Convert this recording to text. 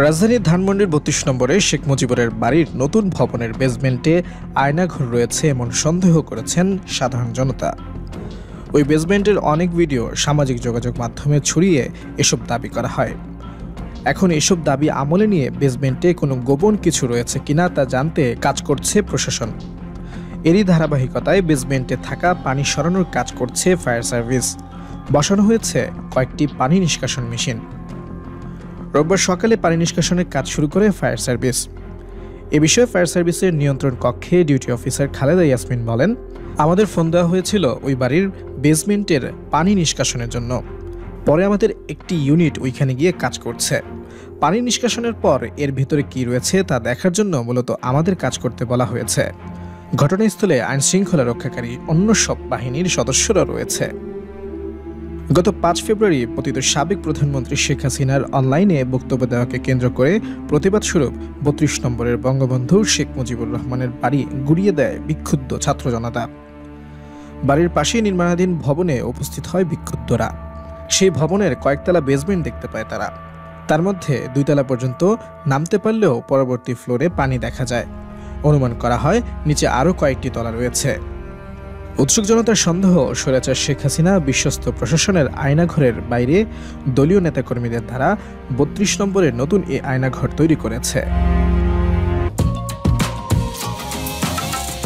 রাজধানীর ধানমন্ডির ৩২ নম্বরে শেখ মুজিবুরের বাড়ির নতুন ভবনের বেসমেন্টে আয়নাঘর রয়েছে এমন সন্দেহ করেছেন সাধারণ জনতা। ওই বেসমেন্টের অনেক ভিডিও সামাজিক যোগাযোগ মাধ্যমে ছড়িয়ে এসব দাবি করা হয়। এখন এসব দাবি আমলে নিয়ে বেসমেন্টে কোনো গোপন কিছু রয়েছে কিনা তা জানতে কাজ করছে প্রশাসন। এরই ধারাবাহিকতায় বেসমেন্টে থাকা পানি সরানোর কাজ করছে ফায়ার সার্ভিস। বসানো হয়েছে কয়েকটি পানি নিষ্কাশন মেশিন। রোববার সকালে পানি নিষ্কাশনের কাজ শুরু করে ফায়ার সার্ভিস। এ বিষয়ে ফায়ার সার্ভিসের নিয়ন্ত্রণ কক্ষে ডিউটি অফিসার খালেদা ইয়াসমিন বলেন, আমাদের ফোন দেওয়া হয়েছিল ওই বাড়ির বেসমেন্টের পানি নিষ্কাশনের জন্য। পরে আমাদের একটি ইউনিট ওইখানে গিয়ে কাজ করছে। পানি নিষ্কাশনের পর এর ভিতরে কি রয়েছে তা দেখার জন্য মূলত আমাদের কাজ করতে বলা হয়েছে। ঘটনাস্থলে আইনশৃঙ্খলা রক্ষাকারী অন্য সব বাহিনীর সদস্যরা রয়েছে। গত ৫ ফেব্রুয়ারি পতিত সাবেক প্রধানমন্ত্রী শেখ হাসিনার অনলাইনে বক্তব্য দেওয়াকে কেন্দ্র করে প্রতিবাদস্বরূপ ৩২ নম্বরের বঙ্গবন্ধু শেখ মুজিবুর রহমানের বাড়ি গুড়িয়ে দেয় বিক্ষুব্ধ ছাত্র জনতা। বাড়ির পাশেই নির্মাণাধীন ভবনে উপস্থিত হয় বিক্ষুব্ধরা। সেই ভবনের কয়েকতলা বেসমেন্ট দেখতে পায় তারা। তার মধ্যে ২ তলা পর্যন্ত নামতে পারলেও পরবর্তী ফ্লোরে পানি দেখা যায়। অনুমান করা হয় নিচে আরও কয়েকটি তলা রয়েছে। উৎসুক জনতার সন্দেহ, স্বৈরাচার শেখ হাসিনা বিশ্বস্ত প্রশাসনের আয়নাঘরের বাইরে দলীয় নেতাকর্মীদের দ্বারা ৩২ নম্বরের নতুন এই আয়নাঘর তৈরি করেছে।